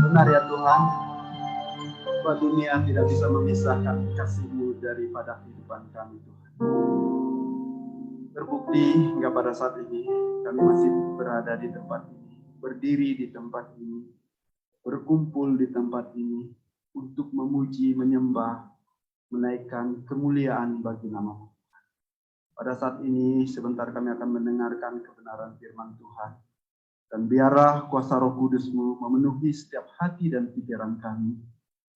Benar ya Tuhan, bahwa dunia tidak bisa memisahkan kasih-Mu daripada kehidupan kami Tuhan. Terbukti hingga pada saat ini kami masih berada di tempat ini, berdiri di tempat ini, berkumpul di tempat ini untuk memuji, menyembah, menaikkan kemuliaan bagi nama-Mu. Pada saat ini sebentar kami akan mendengarkan kebenaran firman Tuhan. Dan biarlah kuasa Roh Kudus-Mu memenuhi setiap hati dan pikiran kami,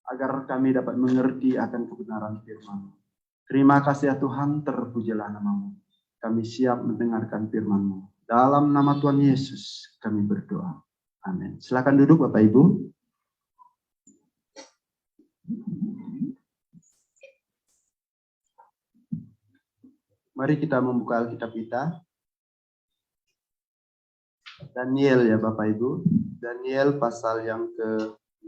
agar kami dapat mengerti akan kebenaran firman-Mu. Terima kasih ya Tuhan, terpujilah nama-Mu. Kami siap mendengarkan firman-Mu. Dalam nama Tuhan Yesus kami berdoa. Amin. Silakan duduk Bapak Ibu. Mari kita membuka Alkitab kita. Daniel ya Bapak Ibu. Daniel pasal yang ke-6.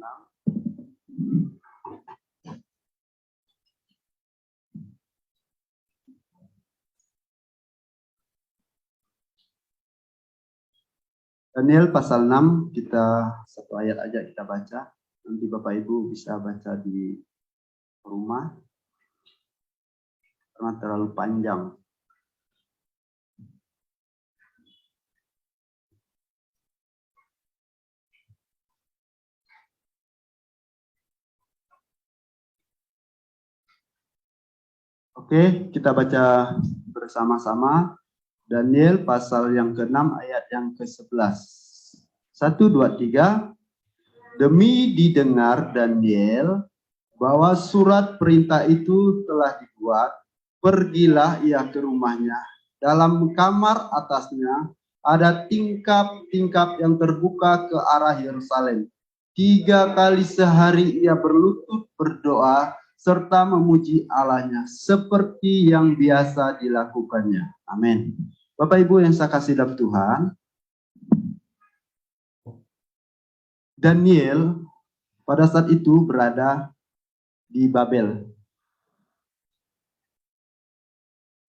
Daniel pasal 6, kita satu ayat aja kita baca. Nanti Bapak Ibu bisa baca di rumah. Karena terlalu panjang. Oke, kita baca bersama-sama Daniel pasal yang ke-6 ayat yang ke-11. 1, 2, 3. Demi didengar Daniel bahwa surat perintah itu telah dibuat, pergilah ia ke rumahnya. Dalam kamar atasnya ada tingkap-tingkap yang terbuka ke arah Yerusalem. 3 kali sehari ia berlutut berdoa serta memuji Allahnya seperti yang biasa dilakukannya. Amin. Bapak Ibu yang saya kasih dalam Tuhan, Daniel pada saat itu berada di Babel.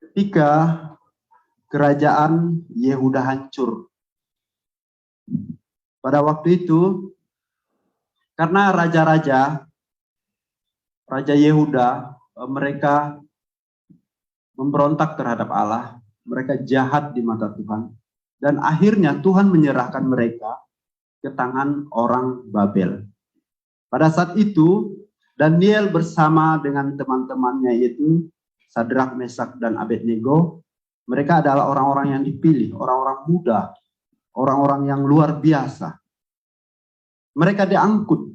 Ketika kerajaan Yehuda hancur. Pada waktu itu, karena Raja Yehuda, mereka memberontak terhadap Allah, mereka jahat di mata Tuhan, dan akhirnya Tuhan menyerahkan mereka ke tangan orang Babel. Pada saat itu, Daniel bersama dengan teman-temannya yaitu Sadrak, Mesak, dan Abednego, mereka adalah orang-orang yang dipilih, orang-orang muda, orang-orang yang luar biasa. Mereka diangkut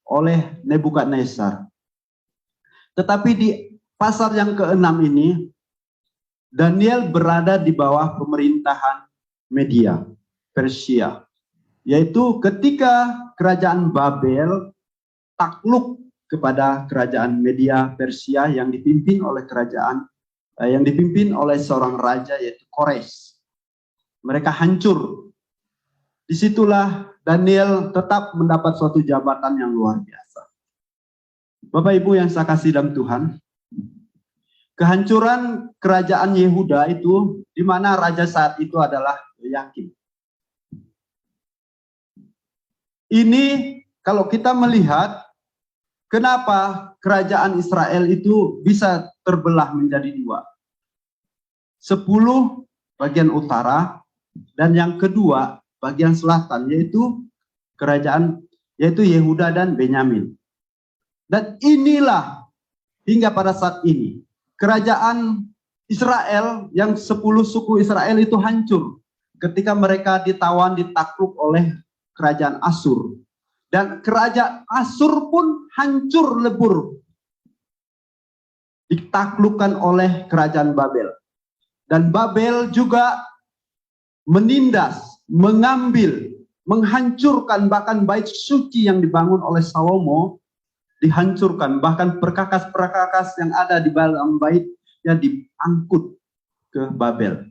oleh Nebukadnezar. Tetapi di pasal yang ke-6 ini, Daniel berada di bawah pemerintahan Media, Persia. Yaitu ketika kerajaan Babel takluk kepada kerajaan Media Persia yang dipimpin oleh seorang raja yaitu Kores. mereka hancur. Disitulah Daniel tetap mendapat suatu jabatan yang luar biasa. Bapak Ibu yang saya kasih dalam Tuhan, kehancuran kerajaan Yehuda itu, di mana raja saat itu adalah Yoyakim. Ini kalau kita melihat kenapa kerajaan Israel itu bisa terbelah menjadi dua. 10 bagian utara dan yang kedua bagian selatan, yaitu kerajaan, yaitu Yehuda dan Benyamin. Dan inilah hingga pada saat ini kerajaan Israel yang 10 suku Israel itu hancur ketika mereka ditawan, ditakluk oleh kerajaan Asyur. Dan kerajaan Asyur pun hancur lebur, ditaklukkan oleh kerajaan Babel. Dan Babel juga menindas, mengambil, menghancurkan bahkan bait suci yang dibangun oleh Salomo, dihancurkan. Bahkan perkakas-perkakas yang ada di dalam baitnya diangkut ke Babel.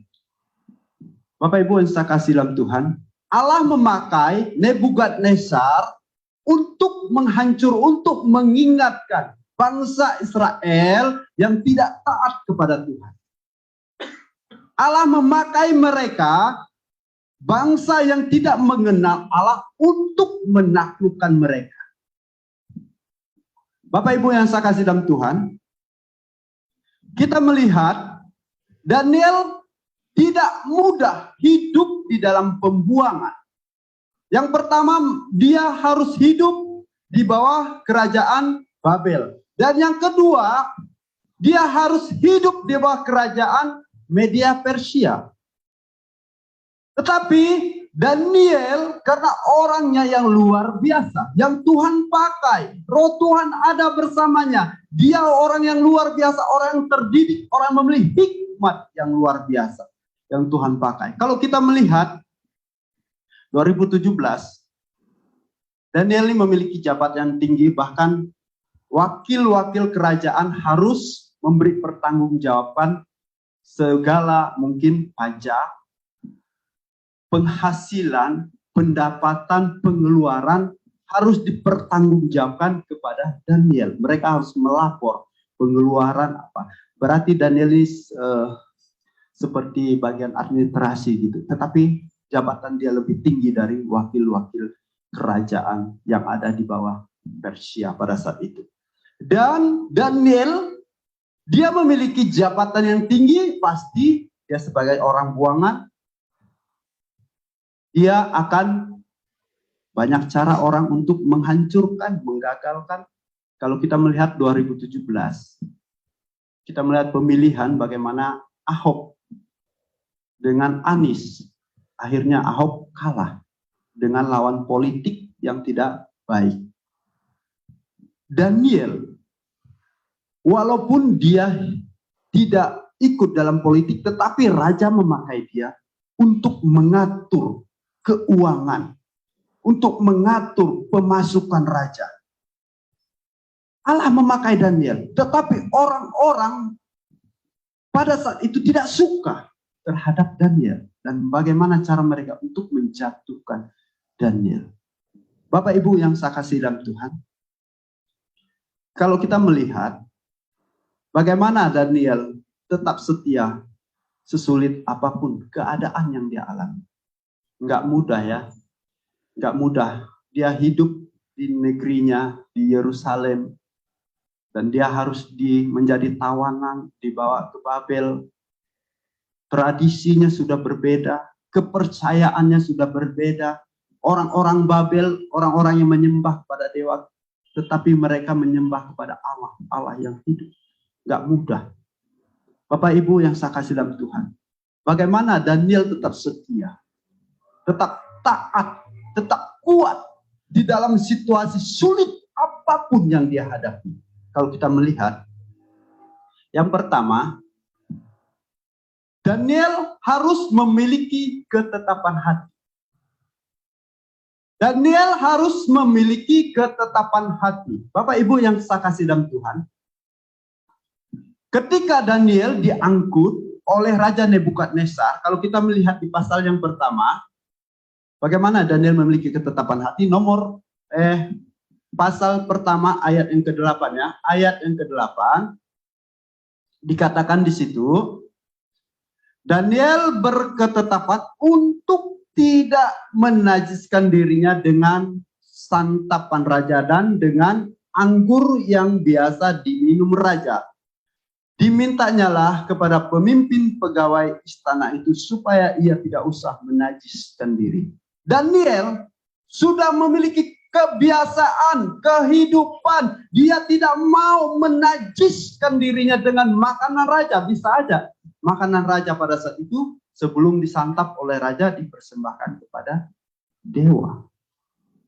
Bapak Ibu yang saya kasih dalam Tuhan, Allah memakai Nebukadnezar untuk untuk mengingatkan bangsa Israel yang tidak taat kepada Tuhan. Allah memakai mereka, bangsa yang tidak mengenal Allah, untuk menaklukkan mereka. Bapak Ibu yang saya kasih dalam Tuhan, kita melihat Daniel tidak mudah hidup di dalam pembuangan. Yang pertama, dia harus hidup di bawah kerajaan Babel. Dan yang kedua, dia harus hidup di bawah kerajaan Media Persia. Tetapi Daniel karena orangnya yang luar biasa, yang Tuhan pakai, roh Tuhan ada bersamanya. Dia orang yang luar biasa, orang yang terdidik, orang yang memiliki hikmat yang luar biasa yang Tuhan pakai. Kalau kita melihat 2017, Daniel ini memiliki jabatan yang tinggi, bahkan wakil-wakil kerajaan harus memberi pertanggungjawaban segala mungkin pajak, penghasilan, pendapatan, pengeluaran harus dipertanggungjawabkan kepada Daniel. Mereka harus melapor pengeluaran apa. Berarti Daniel ini seperti bagian administrasi gitu. Tetapi jabatan dia lebih tinggi dari wakil-wakil kerajaan yang ada di bawah Persia pada saat itu. Dan Daniel, dia memiliki jabatan yang tinggi, pasti dia sebagai orang buangan, dia akan banyak cara orang untuk menghancurkan, menggagalkan. Kalau kita melihat 2017, kita melihat pemilihan bagaimana Ahok dengan Anies. Akhirnya Ahok kalah dengan lawan politik yang tidak baik. Daniel, walaupun dia tidak ikut dalam politik, tetapi raja memakai dia untuk mengatur keuangan, untuk mengatur pemasukan raja. Allah memakai Daniel, tetapi orang-orang pada saat itu tidak suka terhadap Daniel. Dan bagaimana cara mereka untuk menjatuhkan Daniel. Bapak Ibu yang saya kasih dalam Tuhan, kalau kita melihat bagaimana Daniel tetap setia sesulit apapun keadaan yang dia alami. Enggak mudah ya, enggak mudah. Dia hidup di negerinya, di Yerusalem, dan dia harus menjadi tawanan, dibawa ke Babel. Tradisinya sudah berbeda, kepercayaannya sudah berbeda. Orang-orang Babel, orang-orang yang menyembah kepada dewa, tetapi mereka menyembah kepada Allah, Allah yang hidup. Enggak mudah. Bapak Ibu yang saya kasih dalam Tuhan, bagaimana Daniel tetap setia, tetap taat, tetap kuat di dalam situasi sulit apapun yang dia hadapi. Kalau kita melihat, yang pertama, Daniel harus memiliki ketetapan hati. Daniel harus memiliki ketetapan hati. Bapak Ibu yang saya kasih dalam Tuhan, ketika Daniel diangkut oleh Raja Nebukadnezar, kalau kita melihat di pasal yang pertama, bagaimana Daniel memiliki ketetapan hati, pasal pertama ayat yang ke-8 ya. Ayat yang ke-8 dikatakan di situ, Daniel berketetapan untuk tidak menajiskan dirinya dengan santapan raja dan dengan anggur yang biasa diminum raja. Dimintanyalah kepada pemimpin pegawai istana itu supaya ia tidak usah menajiskan diri. Daniel sudah memiliki kebiasaan, kehidupan. Dia tidak mau menajiskan dirinya dengan makanan raja. Bisa aja makanan raja pada saat itu sebelum disantap oleh raja dipersembahkan kepada dewa.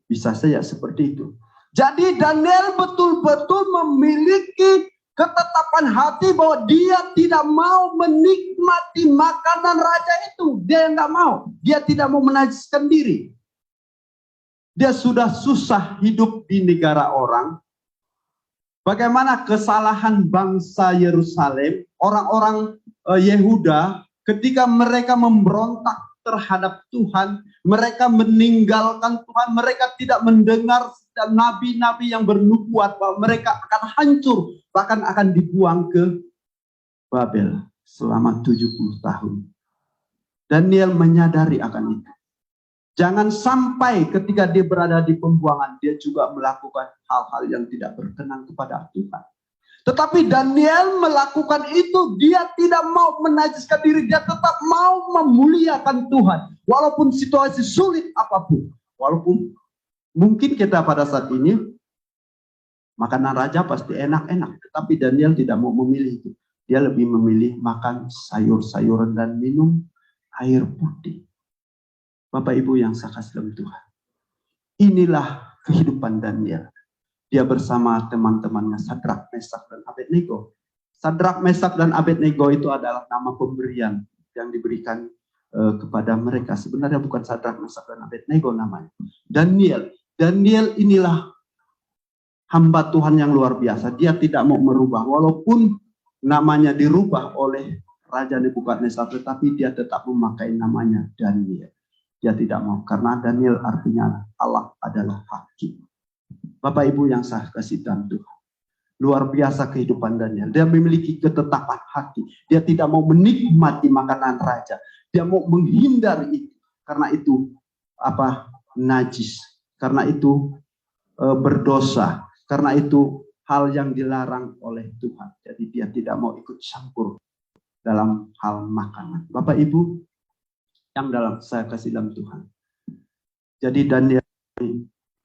Bisa saja seperti itu. Jadi Daniel betul-betul memiliki ketetapan hati bahwa dia tidak mau menikmati makanan raja itu. Dia nggak mau. Dia tidak mau menajiskan diri. Dia sudah susah hidup di negara orang. Bagaimana kesalahan bangsa Yerusalem, orang-orang Yehuda, ketika mereka memberontak terhadap Tuhan, mereka meninggalkan Tuhan, mereka tidak mendengar nabi-nabi yang bernubuat bahwa mereka akan hancur, bahkan akan dibuang ke Babel selama 70 tahun. Daniel menyadari akan itu. Jangan sampai ketika dia berada di pembuangan, dia juga melakukan hal-hal yang tidak berkenan kepada Tuhan. Tetapi Daniel melakukan itu, dia tidak mau menajiskan diri, dia tetap mau memuliakan Tuhan. Walaupun situasi sulit apapun. Walaupun mungkin kita pada saat ini, makanan raja pasti enak-enak. Tetapi Daniel tidak mau memilih itu. Dia lebih memilih makan sayur-sayuran dan minum air putih. Bapak Ibu yang saya kasih dalam Tuhan. Inilah kehidupan Daniel. Dia bersama teman-temannya Sadrak, Mesak, dan Abednego. Sadrak, Mesak, dan Abednego itu adalah nama pemberian yang diberikan kepada mereka. Sebenarnya bukan Sadrak, Mesak, dan Abednego namanya. Daniel inilah hamba Tuhan yang luar biasa. Dia tidak mau merubah. Walaupun namanya dirubah oleh Raja Nebukadnezar, tetapi dia tetap memakai namanya Daniel. Dia tidak mau, karena Daniel artinya Allah adalah hakim. Bapak Ibu yang saya kasih dalam Tuhan. Luar biasa kehidupan Daniel. Dia memiliki ketetapan hati. Dia tidak mau menikmati makanan raja. Dia mau menghindari itu. Karena itu najis. Karena itu berdosa. Karena itu hal yang dilarang oleh Tuhan. Jadi dia tidak mau ikut campur dalam hal makanan. Bapak Ibu yang saya kasih dalam Tuhan. Jadi Daniel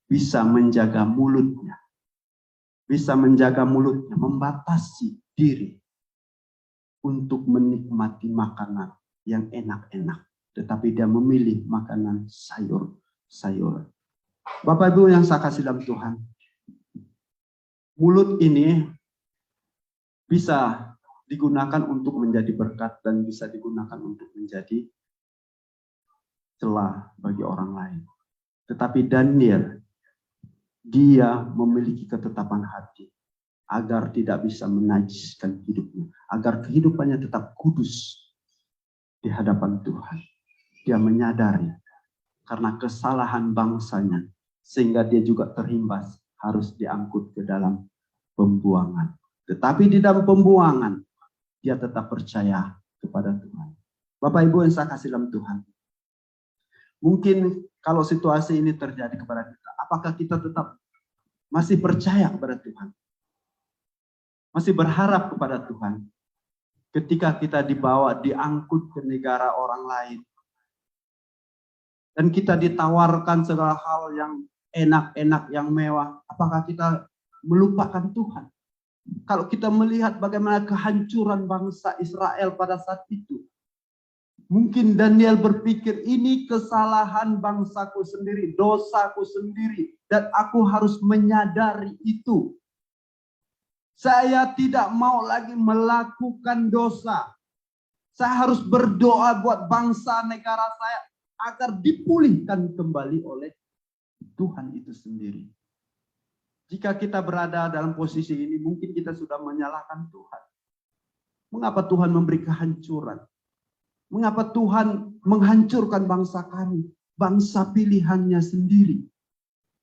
bisa menjaga mulutnya. Bisa menjaga mulutnya, membatasi diri untuk menikmati makanan yang enak-enak. Tetapi dia memilih makanan sayur-sayuran. Bapak Ibu yang saya kasih dalam Tuhan. Mulut ini bisa digunakan untuk menjadi berkat dan bisa digunakan untuk menjadi celah bagi orang lain. Tetapi Daniel, dia memiliki ketetapan hati agar tidak bisa menajiskan hidupnya, agar kehidupannya tetap kudus di hadapan Tuhan. Dia menyadari karena kesalahan bangsanya, sehingga dia juga terimbas harus diangkut ke dalam pembuangan. Tetapi di dalam pembuangan, dia tetap percaya kepada Tuhan. Bapak Ibu yang saya kasih dalam Tuhan, mungkin kalau situasi ini terjadi kepada kita, apakah kita tetap masih percaya kepada Tuhan? Masih berharap kepada Tuhan? Ketika kita diangkut ke negara orang lain, dan kita ditawarkan segala hal yang enak-enak, yang mewah, apakah kita melupakan Tuhan? Kalau kita melihat bagaimana kehancuran bangsa Israel pada saat itu, mungkin Daniel berpikir, ini kesalahan bangsaku sendiri, dosaku sendiri, dan aku harus menyadari itu. Saya tidak mau lagi melakukan dosa. Saya harus berdoa buat bangsa negara saya agar dipulihkan kembali oleh Tuhan itu sendiri. Jika kita berada dalam posisi ini, mungkin kita sudah menyalahkan Tuhan. Mengapa Tuhan memberi kehancuran? Mengapa Tuhan menghancurkan bangsa kami? Bangsa pilihannya sendiri.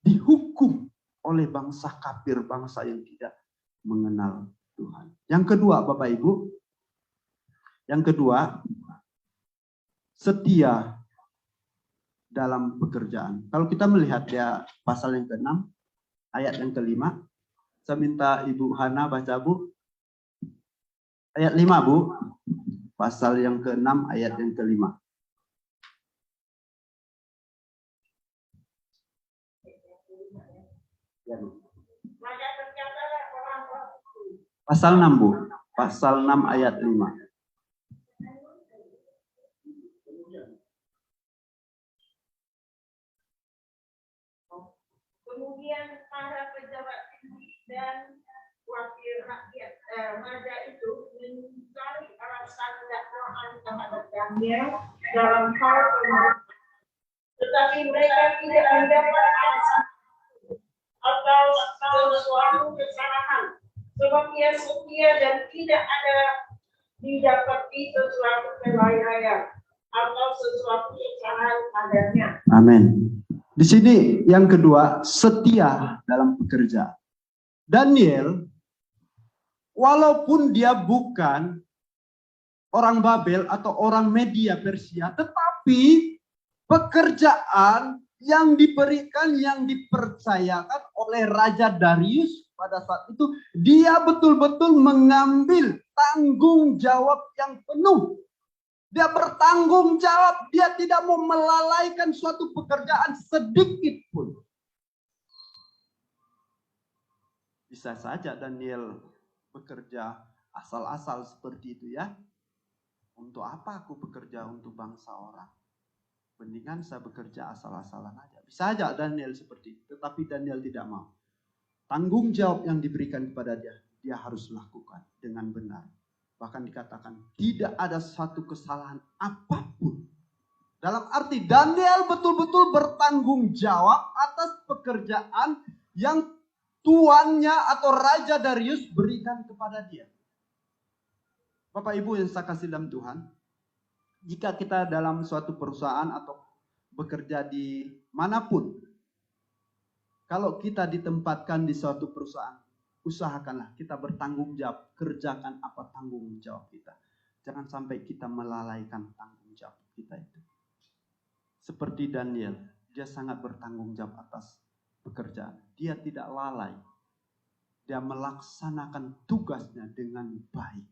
Dihukum oleh bangsa kafir, bangsa yang tidak mengenal Tuhan. Yang kedua, Bapak Ibu. Yang kedua, setia dalam pekerjaan. Kalau kita melihat ya pasal yang ke-6, ayat yang ke-5. Saya minta Ibu Hana baca, Bu. Ayat 5, Bu. Pasal yang ke-6, ayat yang ke-5. Pasal 6, Bu. Pasal 6 ayat 5. Kemudian para pejabat tinggi dan wakil rakyat raja itu mencari alasan dakwaan terhadap Daniel dalam hal pemerintahan. Tetapi mereka tidak mendapat alasan atau sesuatu kesalahan. Sebab ia setia dan tidak ada didapati sesuatu kelainan atau sesuatu kesalahan padanya. Amin. Di sini yang kedua, setia dalam pekerjaan. Daniel, walaupun dia bukan orang Babel atau orang Media Persia, tetapi pekerjaan yang diberikan, yang dipercayakan oleh Raja Darius pada saat itu, dia betul-betul mengambil tanggung jawab yang penuh. Dia bertanggung jawab, dia tidak mau melalaikan suatu pekerjaan sedikit pun. Bisa saja Daniel bekerja asal-asal seperti itu ya. Untuk apa aku bekerja untuk bangsa orang? Mendingan saya bekerja asal-asalan aja. Bisa saja Daniel seperti itu, tetapi Daniel tidak mau. Tanggung jawab yang diberikan kepada dia, dia harus lakukan dengan benar. Bahkan dikatakan tidak ada satu kesalahan apapun. Dalam arti Daniel betul-betul bertanggung jawab atas pekerjaan yang tuannya atau Raja Darius berikan kepada dia. Bapak Ibu yang saya kasih dalam Tuhan, jika kita dalam suatu perusahaan atau bekerja di manapun, kalau kita ditempatkan di suatu perusahaan, usahakanlah kita bertanggung jawab, kerjakan apa tanggung jawab kita. Jangan sampai kita melalaikan tanggung jawab kita itu. Seperti Daniel, dia sangat bertanggung jawab atas pekerjaan. Dia tidak lalai. Dia melaksanakan tugasnya dengan baik.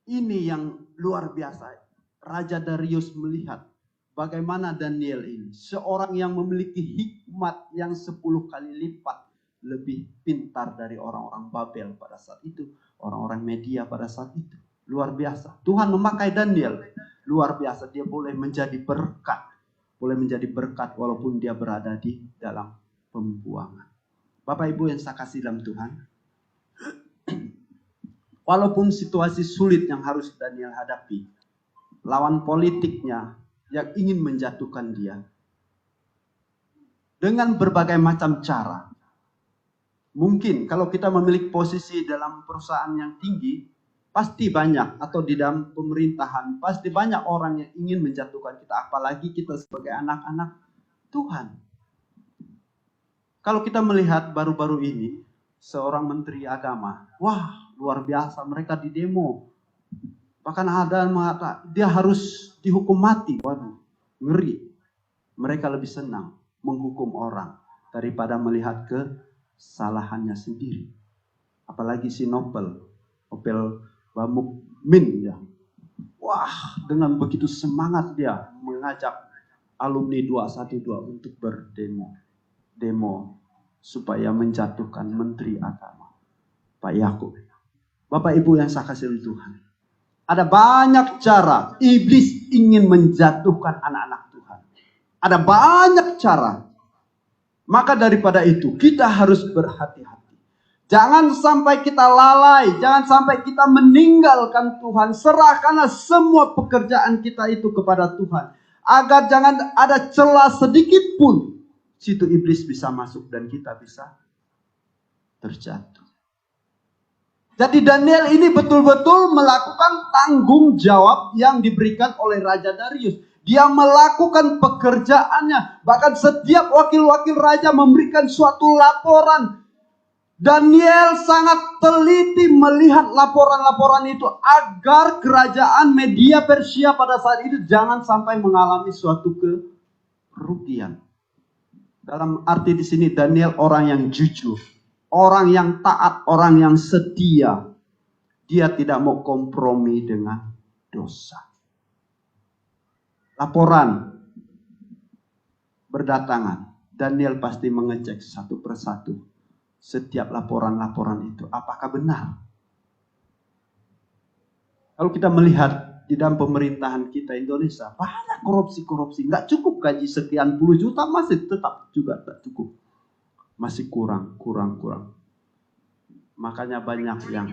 Ini yang luar biasa. Raja Darius melihat bagaimana Daniel ini, seorang yang memiliki hikmat yang 10 kali lipat lebih pintar dari orang-orang Babel pada saat itu, orang-orang Media pada saat itu. Luar biasa. Tuhan memakai Daniel. Luar biasa. Dia boleh menjadi berkat. Boleh menjadi berkat walaupun dia berada di dalam pembuangan. Bapak Ibu yang saya kasih dalam Tuhan. Walaupun situasi sulit yang harus Daniel hadapi. Lawan politiknya yang ingin menjatuhkan dia. Dengan berbagai macam cara. Mungkin kalau kita memiliki posisi dalam perusahaan yang tinggi, pasti banyak, atau di dalam pemerintahan, pasti banyak orang yang ingin menjatuhkan kita. Apalagi kita sebagai anak-anak Tuhan. Kalau kita melihat baru-baru ini, seorang menteri agama, wah luar biasa, mereka di demo. Bahkan ada yang mengatakan, dia harus dihukum mati. Waduh, ngeri. Mereka lebih senang menghukum orang daripada melihat kesalahannya sendiri. Apalagi si Nobel Bamukmin ya. Wah, dengan begitu semangat dia mengajak alumni 212 untuk demo supaya menjatuhkan menteri agama Pak Yakub. Bapak Ibu yang saya kasih Tuhan. Ada banyak cara iblis ingin menjatuhkan anak-anak Tuhan. Ada banyak cara. Maka daripada itu kita harus berhati-hati. Jangan sampai kita lalai. Jangan sampai kita meninggalkan Tuhan. Serahkanlah semua pekerjaan kita itu kepada Tuhan. Agar jangan ada celah sedikit pun. Situ iblis bisa masuk dan kita bisa terjatuh. Jadi Daniel ini betul-betul melakukan tanggung jawab yang diberikan oleh Raja Darius. Dia melakukan pekerjaannya. Bahkan setiap wakil-wakil raja memberikan suatu laporan. Daniel sangat teliti melihat laporan-laporan itu agar kerajaan Media Persia pada saat itu jangan sampai mengalami suatu kerugian. Dalam arti di sini Daniel orang yang jujur, orang yang taat, orang yang setia. Dia tidak mau kompromi dengan dosa. Laporan berdatangan. Daniel pasti mengecek satu persatu setiap laporan-laporan itu. Apakah benar? Kalau kita melihat di dalam pemerintahan kita Indonesia, banyak korupsi-korupsi. Nggak cukup gaji sekian puluh juta, masih tetap juga tak cukup. Masih kurang. Makanya banyak yang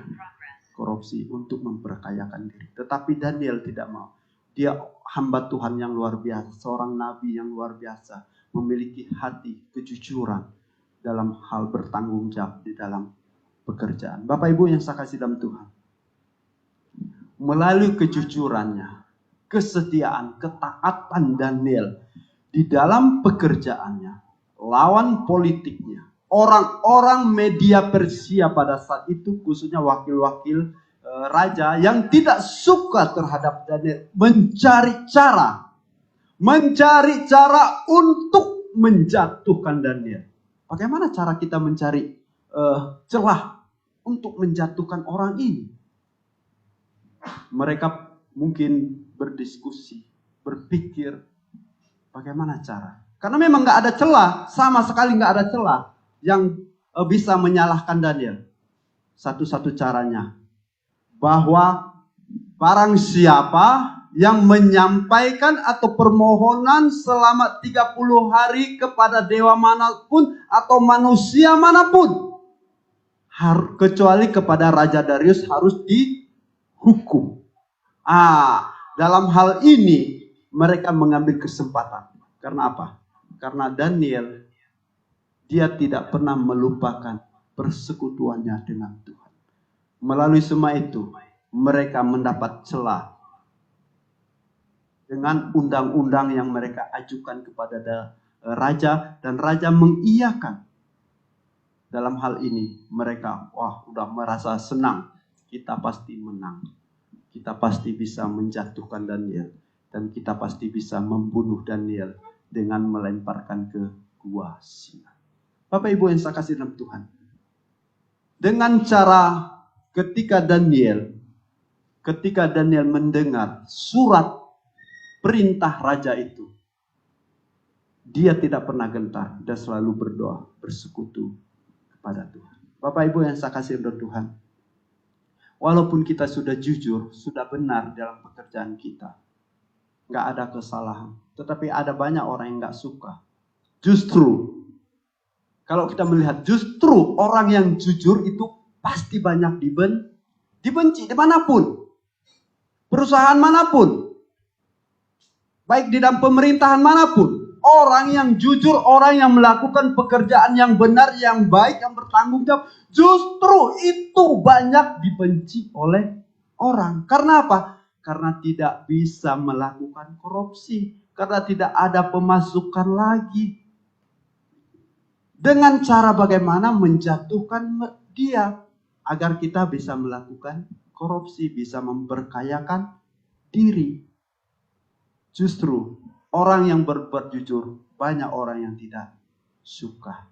korupsi untuk memperkayakan diri. Tetapi Daniel tidak mau. Dia hamba Tuhan yang luar biasa, seorang nabi yang luar biasa, memiliki hati kejujuran dalam hal bertanggung jawab di dalam pekerjaan. Bapak Ibu yang saya kasih dalam Tuhan, melalui kejujurannya, kesetiaan, ketaatan Daniel di dalam pekerjaannya, lawan politiknya, orang-orang media Persia pada saat itu, khususnya wakil-wakil raja yang tidak suka terhadap Daniel, mencari cara untuk menjatuhkan Daniel. Bagaimana cara kita mencari celah untuk menjatuhkan orang ini? Mereka mungkin berdiskusi, berpikir bagaimana cara. Karena memang nggak ada celah, sama sekali nggak ada celah yang bisa menyalahkan Daniel. Satu-satu caranya, bahwa barang siapa yang menyampaikan atau permohonan selama 30 hari kepada dewa manapun atau manusia manapun, kecuali kepada Raja Darius, harus dihukum. Dalam hal ini mereka mengambil kesempatan. Karena apa? Karena Daniel, dia tidak pernah melupakan persekutuannya dengan Tuhan. Melalui semua itu, mereka mendapat celah dengan undang-undang yang mereka ajukan kepada raja, dan raja mengiyakan. Dalam hal ini mereka udah merasa senang, kita pasti menang, kita pasti bisa menjatuhkan Daniel, dan kita pasti bisa membunuh Daniel dengan melemparkan ke gua singa. Bapak Ibu yang saya kasih dalam Tuhan, dengan cara ketika Daniel mendengar surat perintah raja itu, dia tidak pernah gentar dan selalu berdoa, bersekutu kepada Tuhan. Bapak Ibu yang saya kasih dalam Tuhan, walaupun kita sudah jujur, sudah benar dalam pekerjaan kita, nggak ada kesalahan, tetapi ada banyak orang yang nggak suka. Justru kalau kita melihat, justru orang yang jujur itu pasti banyak dibenci dimanapun, perusahaan manapun, baik di dalam pemerintahan manapun. Orang yang jujur, orang yang melakukan pekerjaan yang benar, yang baik, yang bertanggung jawab, justru itu banyak dibenci oleh orang. Karena apa? Karena tidak bisa melakukan korupsi, karena tidak ada pemasukan lagi. Dengan cara bagaimana menjatuhkan dia agar kita bisa melakukan korupsi, bisa memperkayakan diri. Justru orang yang berbuat jujur, banyak orang yang tidak suka.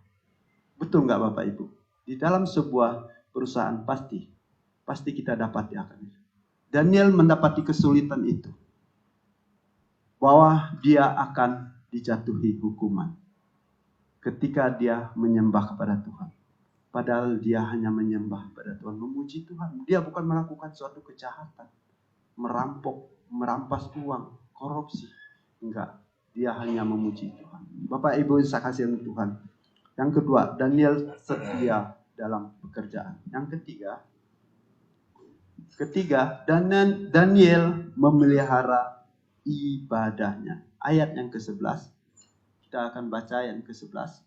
Betul nggak Bapak Ibu? Di dalam sebuah perusahaan pasti kita dapat akan. Daniel mendapati kesulitan itu, bahwa dia akan dijatuhi hukuman ketika dia menyembah kepada Tuhan. Padahal dia hanya menyembah kepada Tuhan, memuji Tuhan. Dia bukan melakukan suatu kejahatan, merampok, merampas uang, korupsi. Enggak, dia hanya memuji Tuhan. Bapak Ibu saya kasih Tuhan. Yang kedua, Daniel setia dalam pekerjaan. Yang ketiga, Daniel memelihara ibadahnya. Ayat yang ke-11. Kita akan baca yang ke-11.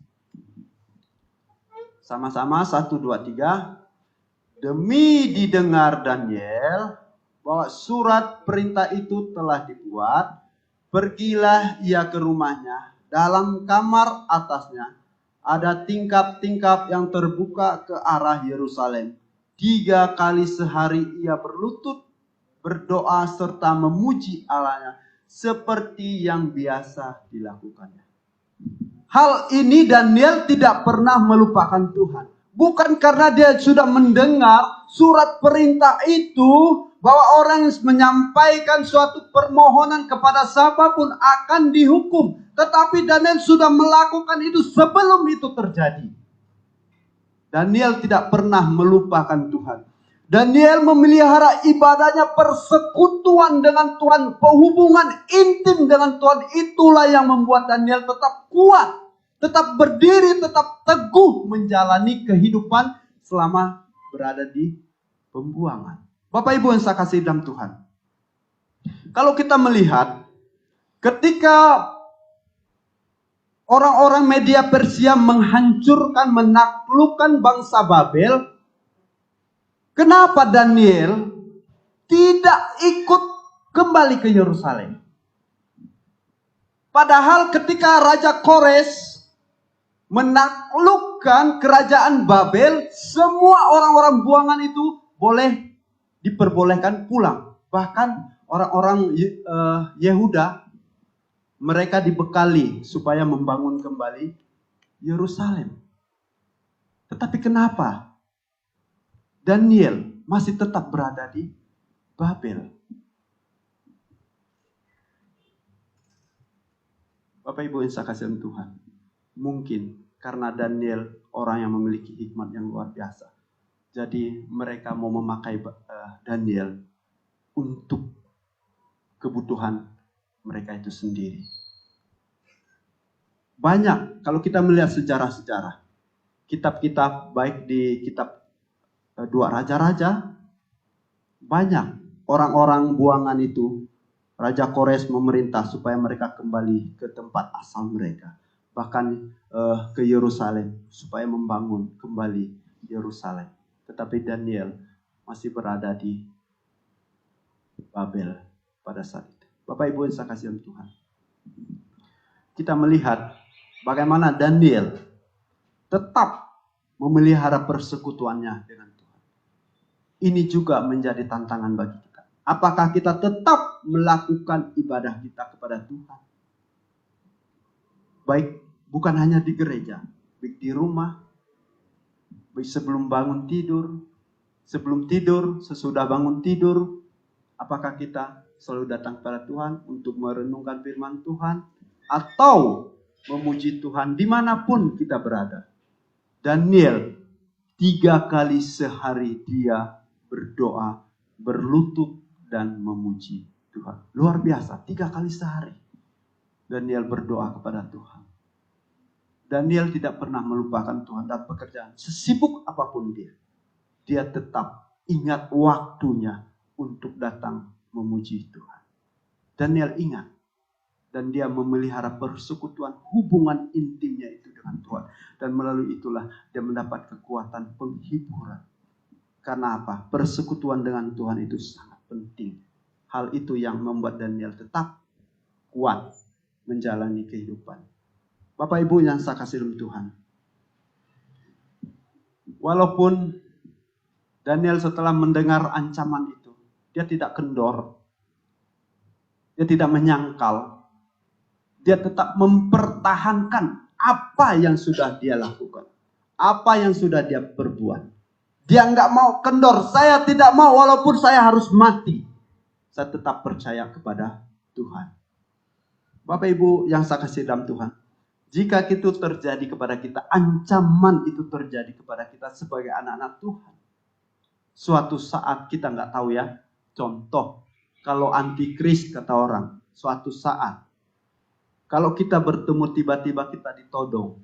Sama-sama 1, 2, 3. demi didengar Daniel bahwa surat perintah itu telah dibuat, pergilah ia ke rumahnya. Dalam kamar atasnya ada tingkap-tingkap yang terbuka ke arah Yerusalem. 3 kali sehari ia berlutut, berdoa serta memuji Allahnya seperti yang biasa dilakukannya. Hal ini Daniel tidak pernah melupakan Tuhan. Bukan karena dia sudah mendengar surat perintah itu bahwa orang yang menyampaikan suatu permohonan kepada siapapun akan dihukum. Tetapi Daniel sudah melakukan itu sebelum itu terjadi. Daniel tidak pernah melupakan Tuhan. Daniel memelihara ibadahnya, persekutuan dengan Tuhan, hubungan intim dengan Tuhan. Itulah yang membuat Daniel tetap kuat, tetap berdiri, tetap teguh menjalani kehidupan selama berada di pembuangan. Bapak Ibu yang saya kasih dalam Tuhan. Kalau kita melihat ketika orang-orang media Persia menghancurkan, menaklukkan bangsa Babel, kenapa Daniel tidak ikut kembali ke Yerusalem? Padahal ketika Raja Kores menaklukkan kerajaan Babel, semua orang-orang buangan itu boleh diperbolehkan pulang. Bahkan orang-orang Yehuda, mereka dibekali supaya membangun kembali Yerusalem. Tetapi kenapa Daniel masih tetap berada di Babel? Bapak Ibu yang saya kasih Tuhan, mungkin karena Daniel orang yang memiliki hikmat yang luar biasa. Jadi mereka mau memakai Daniel untuk kebutuhan mereka itu sendiri. Banyak kalau kita melihat sejarah-sejarah, kitab-kitab baik di kitab 2 Raja-Raja, banyak orang-orang buangan itu Raja Kores memerintah supaya mereka kembali ke tempat asal mereka, bahkan ke Yerusalem supaya membangun kembali Yerusalem. Tetapi Daniel masih berada di Babel pada saat itu. Bapak Ibu yang saya kasih Tuhan, kita melihat bagaimana Daniel tetap memelihara persekutuannya dengan Tuhan. Ini juga menjadi tantangan bagi kita. Apakah kita tetap melakukan ibadah kita kepada Tuhan? Baik bukan hanya di gereja, baik di rumah, baik sebelum bangun tidur, sebelum tidur, sesudah bangun tidur. Apakah kita selalu datang kepada Tuhan untuk merenungkan firman Tuhan, atau memuji Tuhan dimanapun kita berada? Daniel 3 kali sehari dia berdoa, berlutut dan memuji Tuhan. Luar biasa, 3 kali sehari Daniel berdoa kepada Tuhan. Daniel tidak pernah melupakan Tuhan dan pekerjaan. Sesibuk apapun dia tetap ingat waktunya untuk datang memuji Tuhan. Daniel ingat, dan dia memelihara persekutuan, hubungan intimnya itu dengan Tuhan. Dan melalui itulah dia mendapat kekuatan penghiburan. Karena apa? Persekutuan dengan Tuhan itu sangat penting. Hal itu yang membuat Daniel tetap kuat menjalani kehidupan. Bapak Ibu yang saya kasih dalam Tuhan, walaupun Daniel setelah mendengar ancaman itu, dia tidak kendor, dia tidak menyangkal, dia tetap mempertahankan apa yang sudah dia lakukan, apa yang sudah dia perbuat. Dia nggak mau kendor. Saya tidak mau walaupun saya harus mati, saya tetap percaya kepada Tuhan. Bapak Ibu yang saya kasih dalam Tuhan, jika itu terjadi kepada kita, ancaman itu terjadi kepada kita sebagai anak-anak Tuhan, suatu saat kita nggak tahu ya. Contoh, kalau antikris kata orang, suatu saat kalau kita bertemu tiba-tiba kita ditodong,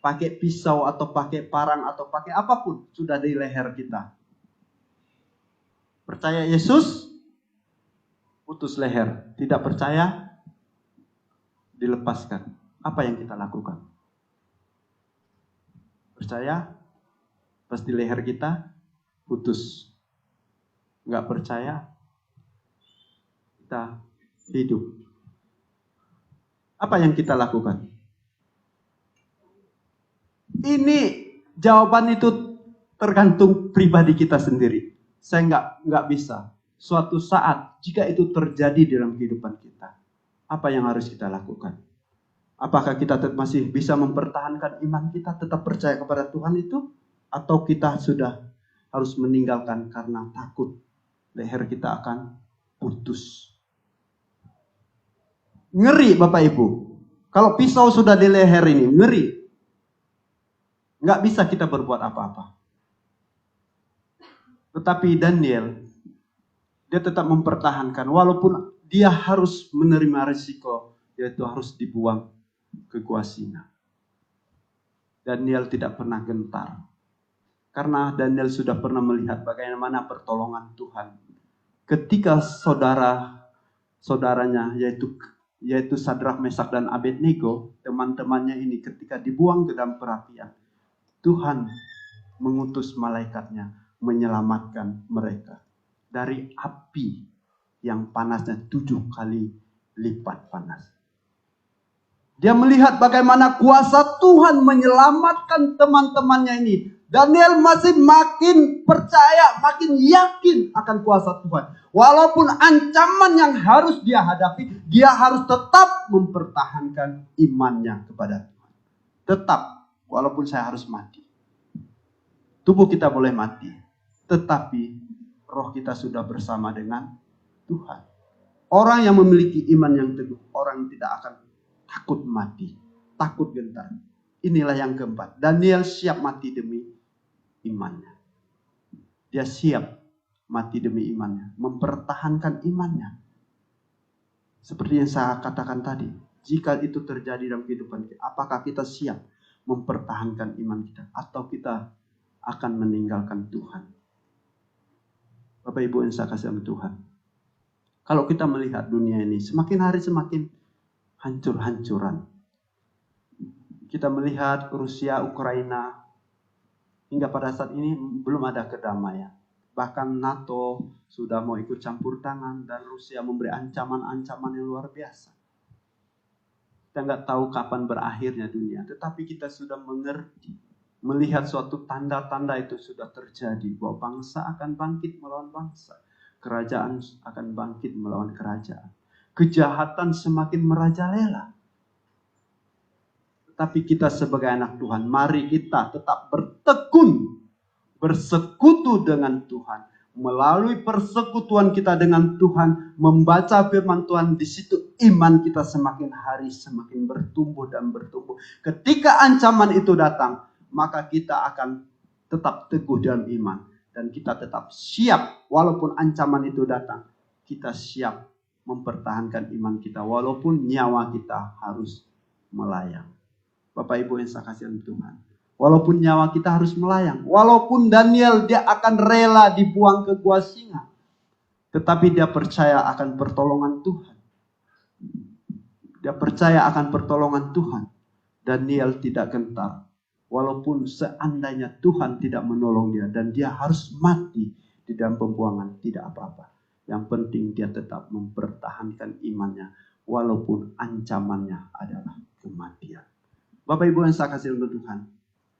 pakai pisau atau pakai parang atau pakai apapun sudah di leher kita. Percaya Yesus, putus leher. Tidak percaya, dilepaskan. Apa yang kita lakukan? Percaya, pas di leher kita putus. Nggak percaya, kita hidup. Apa yang kita lakukan? Ini jawaban itu tergantung pribadi kita sendiri. Saya nggak bisa. Suatu saat jika itu terjadi dalam kehidupan kita, apa yang harus kita lakukan? Apakah kita masih bisa mempertahankan iman kita, tetap percaya kepada Tuhan itu, atau kita sudah harus meninggalkan karena takut leher kita akan putus? Ngeri Bapak Ibu. Kalau pisau sudah di leher ini, ngeri. Nggak bisa kita berbuat apa-apa. Tetapi Daniel, dia tetap mempertahankan. Walaupun dia harus menerima risiko, yaitu harus dibuang ke gua singa. Daniel tidak pernah gentar. Karena Daniel sudah pernah melihat bagaimana pertolongan Tuhan. Ketika saudaranya yaitu Sadrak, Mesak, dan Abednego, teman-temannya ini ketika dibuang ke dalam perapian, Tuhan mengutus malaikatnya menyelamatkan mereka dari api yang panasnya 7 kali lipat panas. Dia melihat bagaimana kuasa Tuhan menyelamatkan teman-temannya ini. Daniel masih makin percaya, makin yakin akan kuasa Tuhan. Walaupun ancaman yang harus dia hadapi, dia harus tetap mempertahankan imannya kepada Tuhan. Tetap, walaupun saya harus mati. Tubuh kita boleh mati, tetapi roh kita sudah bersama dengan Tuhan. Orang yang memiliki iman yang teguh, orang yang tidak akan takut mati, takut gentar. Inilah yang keempat. Daniel siap mati demi imannya. Dia siap mati demi imannya, mempertahankan imannya. Seperti yang saya katakan tadi, jika itu terjadi dalam kehidupan kita, apakah kita siap mempertahankan iman kita atau kita akan meninggalkan Tuhan? Bapak Ibu yang saya kasih sama Tuhan, kalau kita melihat dunia ini semakin hari semakin hancur-hancuran. Kita melihat Rusia, Ukraina, hingga pada saat ini belum ada kedamaian. Bahkan NATO sudah mau ikut campur tangan dan Rusia memberi ancaman-ancaman yang luar biasa. Kita nggak tahu kapan berakhirnya dunia, tetapi kita sudah mengerti, melihat suatu tanda-tanda itu sudah terjadi, bahwa bangsa akan bangkit melawan bangsa, kerajaan akan bangkit melawan kerajaan, kejahatan semakin merajalela. Tapi kita sebagai anak Tuhan, mari kita tetap bertekun, bersekutu dengan Tuhan. Melalui persekutuan kita dengan Tuhan, membaca firman Tuhan, di situ iman kita semakin hari semakin bertumbuh dan bertumbuh. Ketika ancaman itu datang, maka kita akan tetap teguh dalam iman. Dan kita tetap siap, walaupun ancaman itu datang, kita siap mempertahankan iman kita, walaupun nyawa kita harus melayang. Bapak Ibu yang saya kasih Tuhan, walaupun nyawa kita harus melayang, walaupun Daniel dia akan rela dibuang ke gua singa, tetapi dia percaya akan pertolongan Tuhan. Dia percaya akan pertolongan Tuhan. Daniel tidak gentar, walaupun seandainya Tuhan tidak menolong dia dan dia harus mati di dalam pembuangan, tidak apa-apa. Yang penting dia tetap mempertahankan imannya, walaupun ancamannya adalah kematian. Bapak Ibu yang saya kasih untuk Tuhan,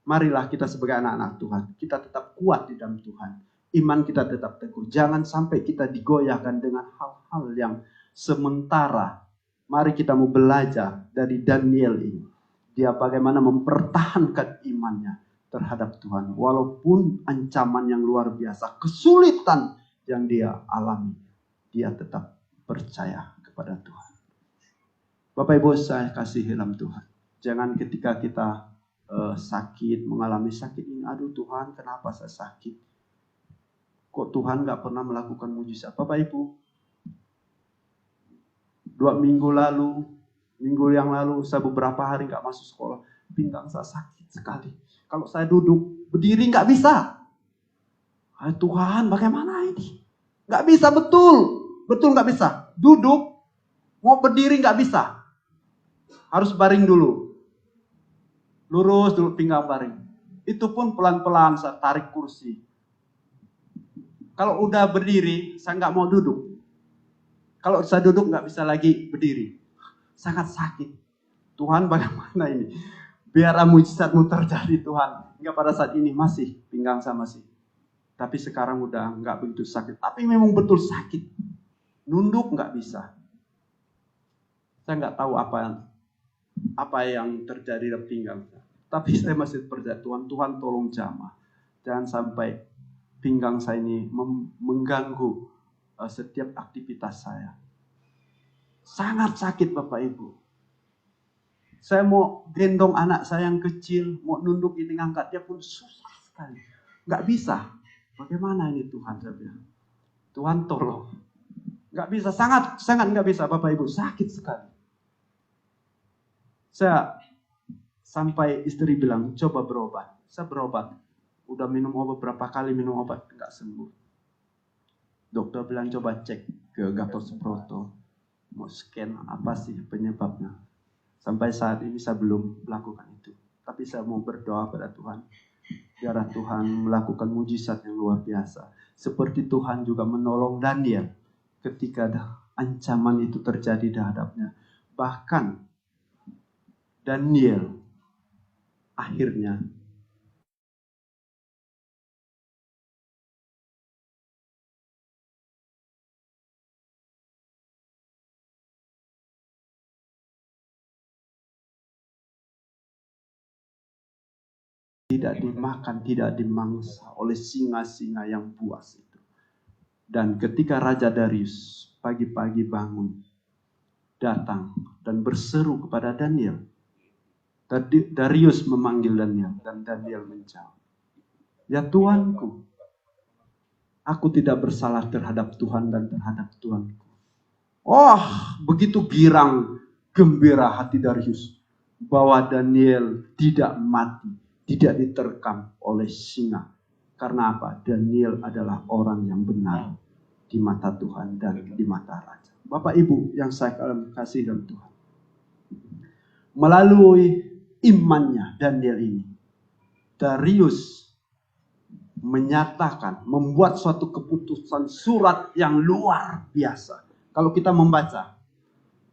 marilah kita sebagai anak-anak Tuhan, kita tetap kuat di dalam Tuhan. Iman kita tetap teguh. Jangan sampai kita digoyahkan dengan hal-hal yang sementara. Mari kita mau belajar dari Daniel ini. Dia bagaimana mempertahankan imannya terhadap Tuhan. Walaupun ancaman yang luar biasa, kesulitan yang dia alami, dia tetap percaya kepada Tuhan. Bapak Ibu saya kasih dalam Tuhan. Jangan ketika kita sakit, mengalami sakit ini, aduh Tuhan kenapa saya sakit? Kok Tuhan gak pernah melakukan mujizat? Bapak Ibu, 2 minggu yang lalu, saya beberapa hari gak masuk sekolah, pinggang saya sakit sekali. Kalau saya duduk, berdiri gak bisa. Tuhan bagaimana ini? Gak bisa, betul gak bisa. Duduk, mau berdiri gak bisa. Harus baring dulu. Lurus dulu pinggang baring. Itu pun pelan-pelan saya tarik kursi. Kalau udah berdiri, saya nggak mau duduk. Kalau saya duduk nggak bisa lagi berdiri. Sangat sakit. Tuhan bagaimana ini? Biar mujizatmu terjadi Tuhan. Enggak, pada saat ini masih pinggang saya masih. Tapi sekarang udah nggak begitu sakit. Tapi memang betul sakit. Nunduk nggak bisa. Saya nggak tahu apa yang terjadi dalam pinggang saya. Tapi saya masih percaya Tuhan tolong jamah. Jangan sampai pinggang saya ini mengganggu setiap aktivitas saya. Sangat sakit Bapak Ibu. Saya mau gendong anak saya yang kecil, mau nunduk ini ngangkat dia pun susah sekali. Nggak bisa. Bagaimana ini Tuhan, saya bilang. Tuhan tolong. Nggak bisa, sangat nggak bisa Bapak Ibu, sakit sekali. Saya sampai istri bilang, coba berobat. Saya berobat. Udah minum obat berapa kali minum obat, nggak sembuh. Dokter bilang coba cek ke Gatot Subroto. Mau scan apa sih penyebabnya. Sampai saat ini saya belum melakukan itu. Tapi saya mau berdoa pada Tuhan. Biar Tuhan melakukan mujizat yang luar biasa. Seperti Tuhan juga menolong Daniel ketika ancaman itu terjadi di hadapnya. Bahkan Daniel akhirnya tidak dimakan, tidak dimangsa oleh singa-singa yang buas itu. Dan ketika Raja Darius pagi-pagi bangun, datang dan berseru kepada Daniel. Darius memanggil Daniel dan Daniel menjawab, ya Tuanku, aku tidak bersalah terhadap Tuhan dan terhadap Tuanku. Oh, begitu girang, gembira hati Darius bahwa Daniel tidak mati, tidak diterkam oleh singa. Karena apa? Daniel adalah orang yang benar di mata Tuhan dan di mata Raja. Bapak Ibu yang saya kasih dalam Tuhan. Melalui imannya Daniel ini, Darius menyatakan, membuat suatu keputusan surat yang luar biasa. Kalau kita membaca,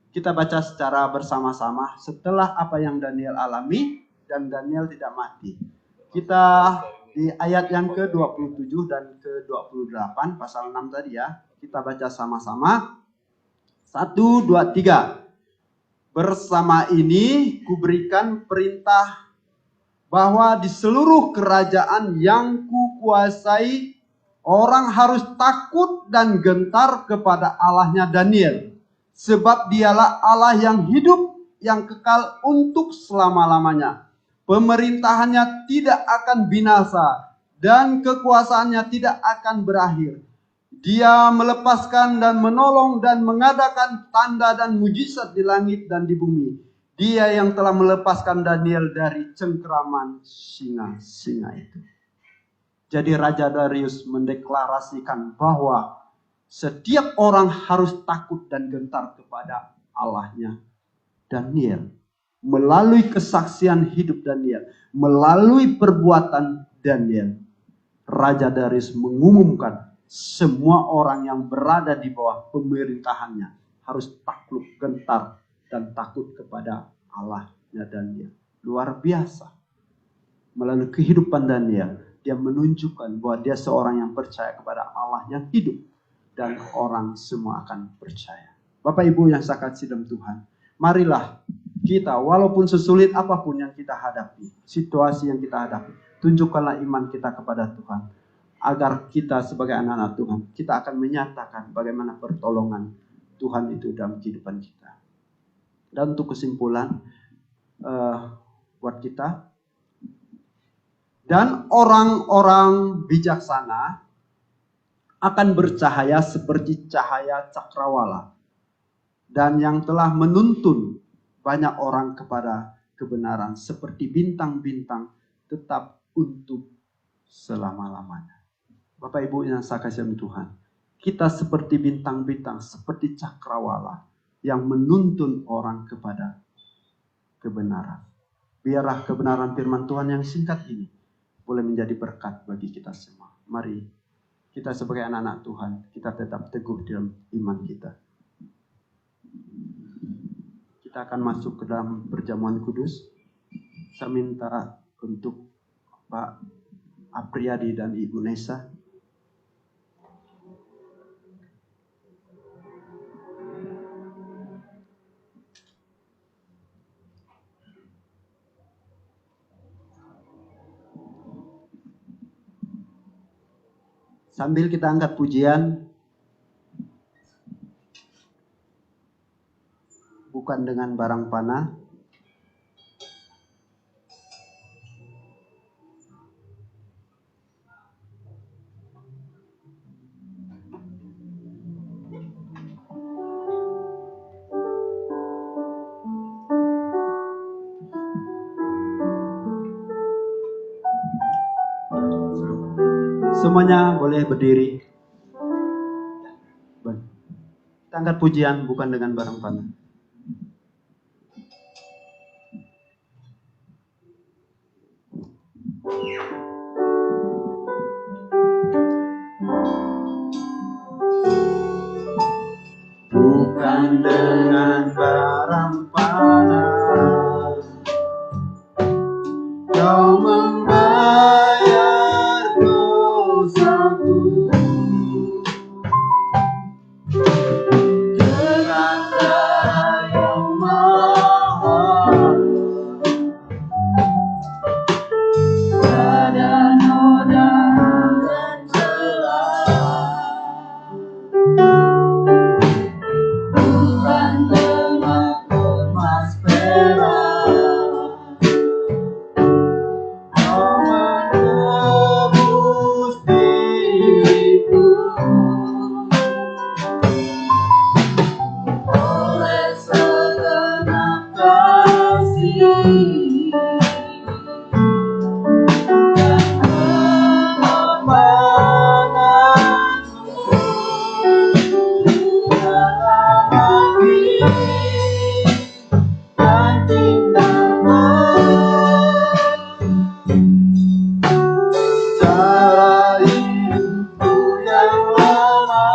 kita baca secara bersama-sama setelah apa yang Daniel alami dan Daniel tidak mati. Kita di ayat yang ke-27 dan ke-28, pasal 6 tadi ya, kita baca sama-sama. 1, 2, 3. Bersama ini kuberikan perintah bahwa di seluruh kerajaan yang kukuasai, orang harus takut dan gentar kepada Allahnya Daniel. Sebab dialah Allah yang hidup, yang kekal untuk selama-lamanya. Pemerintahannya tidak akan binasa dan kekuasaannya tidak akan berakhir. Dia melepaskan dan menolong dan mengadakan tanda dan mujizat di langit dan di bumi. Dia yang telah melepaskan Daniel dari cengkeraman singa-singa itu. Jadi Raja Darius mendeklarasikan bahwa setiap orang harus takut dan gentar kepada Allahnya Daniel. Melalui kesaksian hidup Daniel, melalui perbuatan Daniel, Raja Darius mengumumkan semua orang yang berada di bawah pemerintahannya harus takluk, gentar, dan takut kepada Allahnya Daniel. Luar biasa. Melalui kehidupan Daniel, dia menunjukkan bahwa dia seorang yang percaya kepada Allah yang hidup. Dan orang semua akan percaya. Bapak Ibu yang saya kasih dalam Tuhan, marilah kita, walaupun sesulit apapun yang kita hadapi, situasi yang kita hadapi, tunjukkanlah iman kita kepada Tuhan. Agar kita sebagai anak-anak Tuhan, kita akan menyatakan bagaimana pertolongan Tuhan itu dalam kehidupan kita. Dan untuk kesimpulan buat kita, dan orang-orang bijaksana akan bercahaya seperti cahaya cakrawala, dan yang telah menuntun banyak orang kepada kebenaran seperti bintang-bintang tetap untuk selama-lamanya. Bapak Ibu yang saya kasih Tuhan, kita seperti bintang-bintang, seperti cakrawala yang menuntun orang kepada kebenaran. Biarlah kebenaran firman Tuhan yang singkat ini boleh menjadi berkat bagi kita semua. Mari kita sebagai anak-anak Tuhan, kita tetap teguh dalam iman kita. Kita akan masuk ke dalam perjamuan kudus. Saya minta untuk Pak Apriyadi dan Ibu Nesa sambil kita angkat pujian, bukan dengan barang panah, semuanya boleh berdiri. Kita angkat pujian bukan dengan barang panah. Bukan dengan barang panah, Kau membayar dosaku. Dengan darah yang mahal, tiada noda dan celah. Bukan dengan emas perak, Kau menebus diriku. Oleh segenap kasih dan pengorbananmu, dalam hati dan cintamu. Cara hidupku yang lama,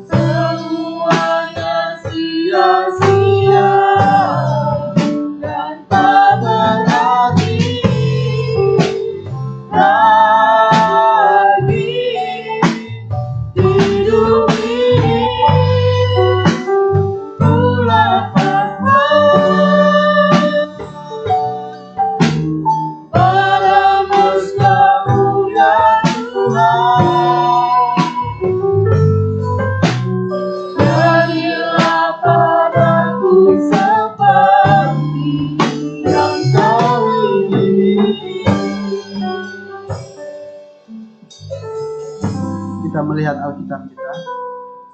semuanya sia-sia dan tak berarti lagi. Hidup ini ku lapaskan padamu selalu ya Tuhan. Jadilah padaku seperti yang Kau ingini. Kita melihat Alkitab kita,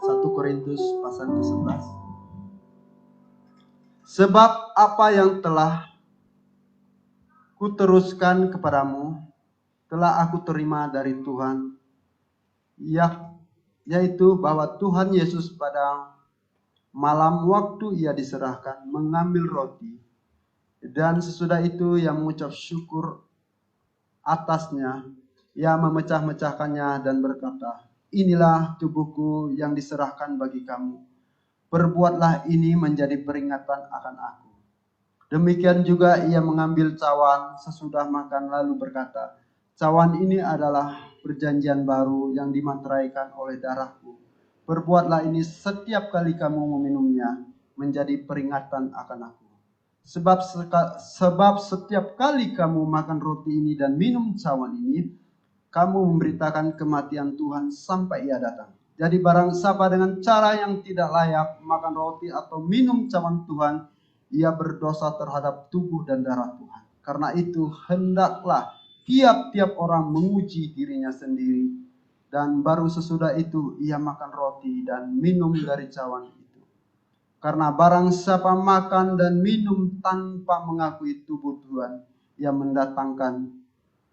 1 Korintus pasal ke-11. Sebab apa yang telah kuteruskan kepadamu telah aku terima dari Tuhan, yaitu bahwa Tuhan Yesus pada malam waktu ia diserahkan mengambil roti, dan sesudah itu ia mengucap syukur atasnya, ia memecah-mecahkannya dan berkata, inilah tubuhku yang diserahkan bagi kamu. Perbuatlah ini menjadi peringatan akan aku. Demikian juga ia mengambil cawan sesudah makan lalu berkata, cawan ini adalah perjanjian baru yang dimateraikan oleh darahku. Perbuatlah ini setiap kali kamu meminumnya menjadi peringatan akan aku. Sebab setiap kali kamu makan roti ini dan minum cawan ini, kamu memberitakan kematian Tuhan sampai ia datang. Jadi barang siapa dengan cara yang tidak layak makan roti atau minum cawan Tuhan, ia berdosa terhadap tubuh dan darah Tuhan. Karena itu hendaklah tiap-tiap orang menguji dirinya sendiri, dan baru sesudah itu ia makan roti dan minum dari cawan itu. Karena barang siapa makan dan minum tanpa mengakui tubuh Tuhan, ia mendatangkan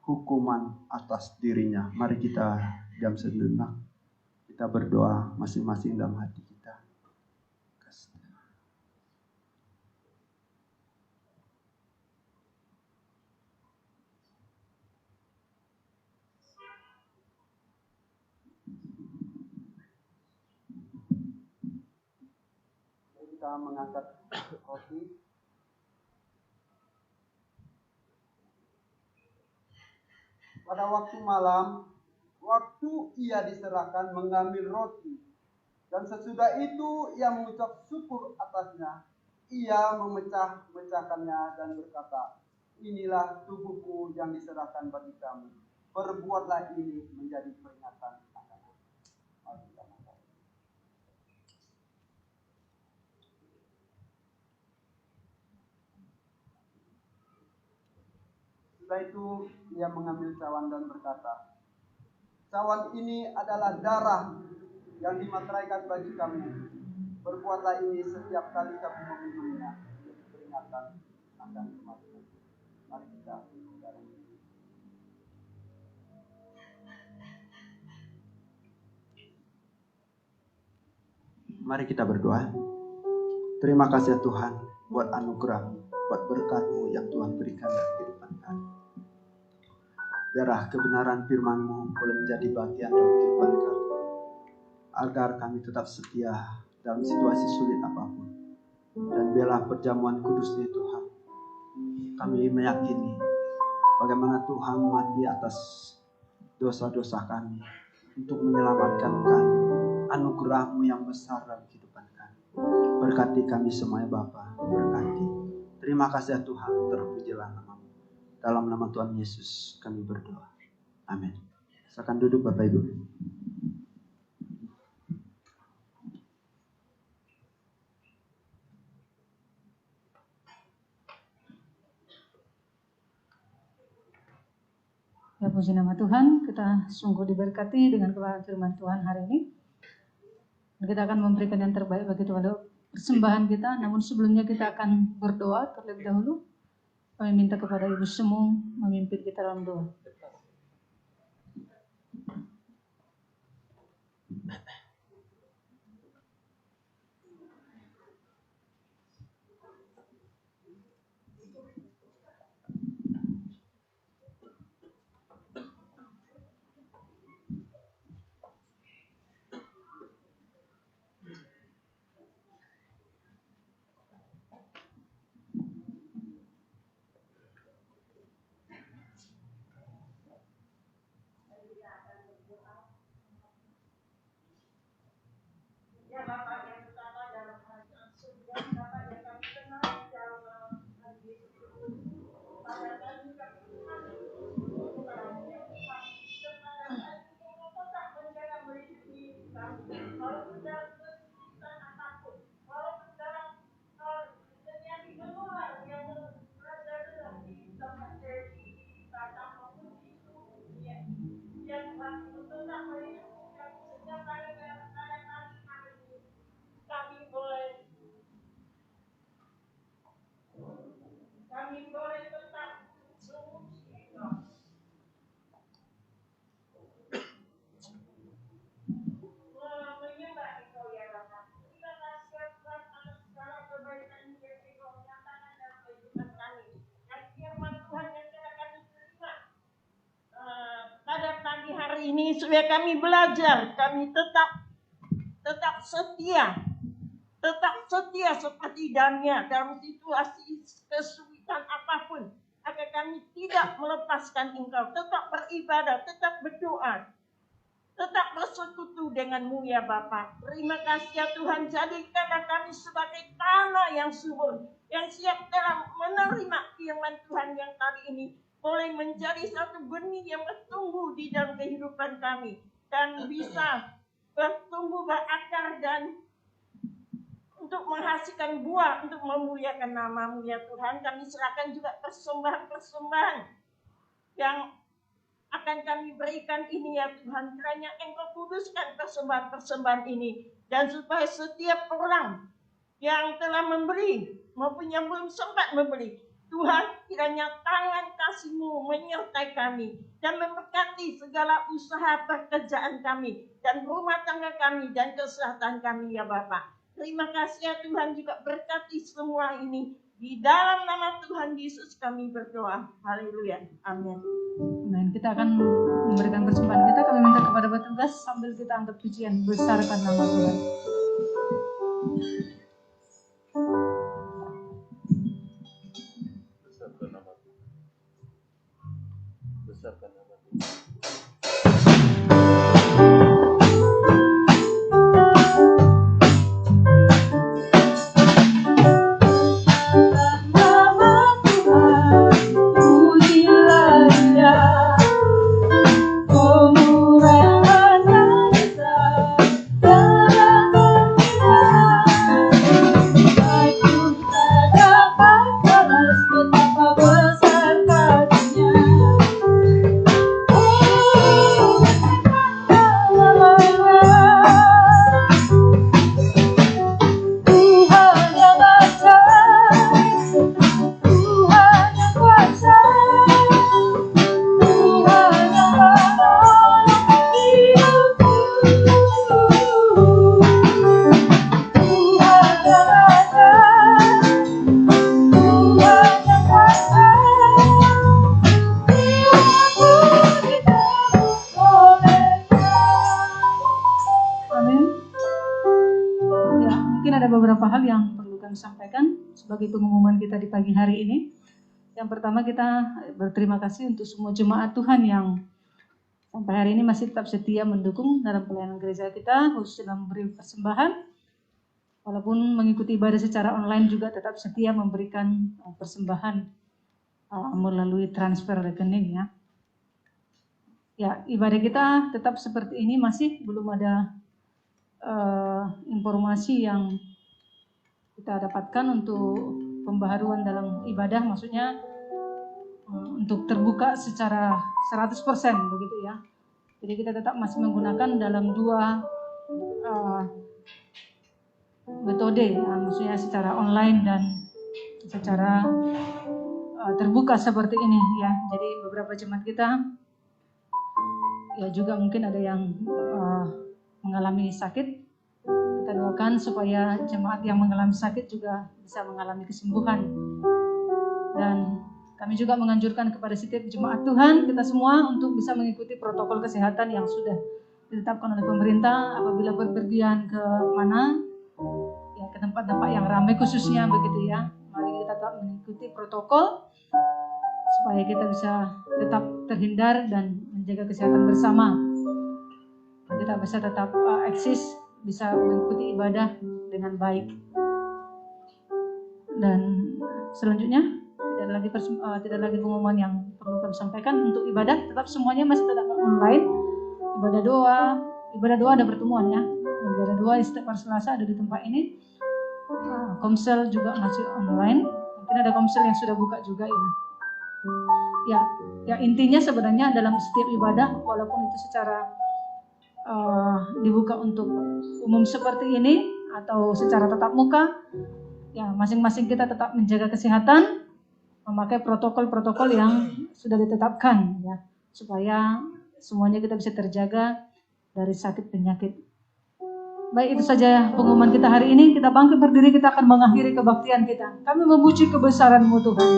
hukuman atas dirinya. Mari kita diam sejenak. Kita berdoa masing-masing dalam hati kita. mereka mengangkat roti. Pada waktu malam, waktu ia diserahkan mengambil roti, dan sesudah itu ia mengucap syukur atasnya. Ia memecahkannya dan berkata, inilah tubuhku yang diserahkan bagi kamu. Perbuatlah ini menjadi peringatan akan aku. Mari kita makan. Setelah itu ia mengambil cawan dan berkata, cawan ini adalah darah yang dimateraikan bagi kamu. Berbuatlah ini setiap kali kamu meminumnya, menjadi peringatan akan kematian. Mari kita minum darah ini. Mari kita berdoa. Terima kasih Tuhan buat anugerah, buat berkat-Mu yang Tuhan berikan dalam kehidupan kami. Biarlah kebenaran firman-Mu boleh menjadi bagian dalam kehidupan kami, agar kami tetap setia dalam situasi sulit apapun. Dan biarlah perjamuan kudus ini Tuhan, kami meyakini bagaimana Tuhan mati atas dosa-dosa kami untuk menyelamatkan kami. Anugerah-Mu yang besar dalam kehidupan kami. Berkati kami semuanya Bapa, berkati. Terima kasih ya Tuhan, terpujilah nama-Mu. Dalam nama Tuhan Yesus kami berdoa. Amin. Silakan duduk Bapak Ibu. Ya, puji nama Tuhan, kita sungguh diberkati dengan kebenaran firman Tuhan hari ini. Dan kita akan memberikan yang terbaik bagi Tuhan persembahan kita. Namun sebelumnya kita akan berdoa terlebih dahulu. Kami minta kepada Ibu Semu memimpin kita dalam doa. Ya Bapak yang pertama dalam kerajaan surga, Bapak yang kami kenal dalam nama Yesus Kristus. Pada kami kepada yang Tuhan, kepada kami tetap menjaga melindungi kami. Walaupun dalam kesulitan apapun, walaupun dalam terjadi gelombang yang merajalela di tempat di batang maupun di dunia, ya Tuhan tetap melindungi kami setiap kali kami boleh tetap memuji Engkau. Menyembah Engkau ya Bapa. Terima kasih Tuhan atas segala kebaikan yang Engkau nyatakan dalam kehidupan kami. Dan firman Tuhan yang telah kami terima pada pagi hari ini supaya kami belajar, kami tetap setia seperti Daniel dalam situasi kesulitan apapun, agar kami tidak melepaskan Engkau, tetap beribadah, tetap berdoa, tetap bersekutu dengan-Mu ya Bapa. Terima kasih ya Tuhan, jadikanlah kami sebagai tanah yang subur, yang siap dalam menerima firman Tuhan yang kali ini boleh menjadi satu benih yang bertumbuh di dalam kehidupan kami dan bisa bertumbuh, berakar, dan untuk menghasilkan buah, untuk memuliakan nama-Mu ya Tuhan. Kami serahkan juga persembahan-persembahan yang akan kami berikan ini ya Tuhan. Kiranya Engkau kuduskan persembahan-persembahan ini, dan supaya setiap orang yang telah memberi maupun yang belum sempat memberi, Tuhan, kiranya tangan kasih-Mu menyertai kami dan memberkati segala usaha pekerjaan kami dan rumah tangga kami dan kesehatan kami ya Bapa. Terima kasih ya Tuhan, juga berkati semua ini. Di dalam nama Tuhan Yesus kami berdoa. Haleluya. Amin. Amin. Kita akan memberikan persembahan kita. Kami minta kepada petugas sambil kita angkat pujian, besarkan nama Tuhan. mungkin ada beberapa hal yang perlu kami sampaikan sebagai pengumuman kita di pagi hari ini. Yang pertama, kita berterima kasih untuk semua jemaat Tuhan yang sampai hari ini masih tetap setia mendukung dalam pelayanan gereja kita, khususnya dalam memberi persembahan. Walaupun mengikuti ibadah secara online juga tetap setia memberikan persembahan melalui transfer rekening ya. Ya, ibadah kita tetap seperti ini, masih belum ada informasi yang kita dapatkan untuk pembaharuan dalam ibadah, maksudnya untuk terbuka secara 100% begitu ya. Jadi kita tetap masih menggunakan dalam dua metode, maksudnya secara online dan secara terbuka seperti ini ya. Jadi beberapa jemaat kita ya juga mungkin ada yang mengalami sakit. Kita doakan supaya jemaat yang mengalami sakit juga bisa mengalami kesembuhan. Dan kami juga menganjurkan kepada setiap jemaat Tuhan, kita semua untuk bisa mengikuti protokol kesehatan yang sudah ditetapkan oleh pemerintah apabila berpergian ke mana, ya ke tempat-tempat yang ramai khususnya begitu ya. Mari kita tetap mengikuti protokol supaya kita bisa tetap terhindar dan menjaga kesehatan bersama. Kita bisa tetap eksis, bisa mengikuti ibadah dengan baik. Dan selanjutnya tidak lagi pengumuman yang perlu kami sampaikan. Untuk ibadah tetap semuanya masih tetap online. Ibadah doa ada pertemuan ya. Ibadah doa setiap hari Selasa ada di tempat ini. Komsel juga masih online. Mungkin ada komsel yang sudah buka juga ya. Ya intinya sebenarnya dalam setiap ibadah, walaupun itu secara dibuka untuk umum seperti ini atau secara tatap muka, ya masing-masing kita tetap menjaga kesehatan, memakai protokol-protokol yang sudah ditetapkan ya, supaya semuanya kita bisa terjaga dari sakit penyakit. Baik, itu saja pengumuman kita hari ini. Kita bangkit berdiri, kita akan mengakhiri kebaktian kita. Kami memuji kebesaran-Mu Tuhan.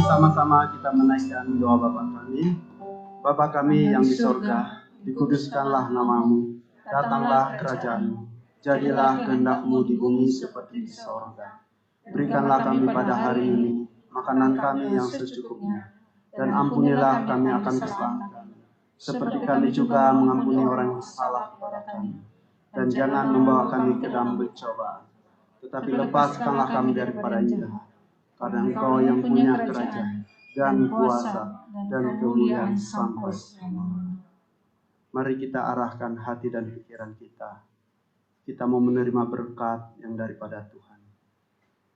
Sama-sama kita menaikkan doa Bapa kami. Bapa kami yang di sorga, dikuduskanlah namamu, datanglah kerajaan-Mu, jadilah kehendak-Mu di bumi seperti di sorga. Berikanlah kami pada hari ini makanan kami yang secukupnya, dan ampunilah kami akan kesalahan kami, seperti kami juga mengampuni orang yang salah kepada kami. Dan jangan membawa kami ke dalam pencobaan, tetapi lepaskanlah kami daripada yang jahat. Karena Engkau yang punya kerajaan dan kuasa dan kemuliaan sampai selamanya. Mari kita arahkan hati dan pikiran kita. Kita mau menerima berkat yang daripada Tuhan.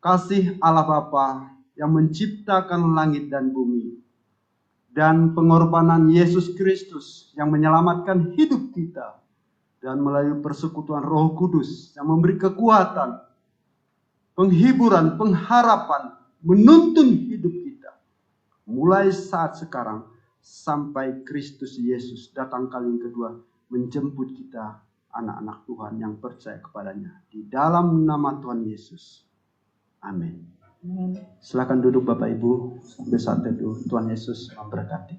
Kasih Allah Bapa yang menciptakan langit dan bumi, dan pengorbanan Yesus Kristus yang menyelamatkan hidup kita, dan melalui persekutuan Roh Kudus yang memberi kekuatan, penghiburan, pengharapan, menuntun hidup kita mulai saat sekarang sampai Kristus Yesus datang kali kedua menjemput kita, anak-anak Tuhan yang percaya kepadanya, di dalam nama Tuhan Yesus. Amin. Silakan duduk Bapak Ibu sambil saat teduh. Tuhan Yesus memberkati.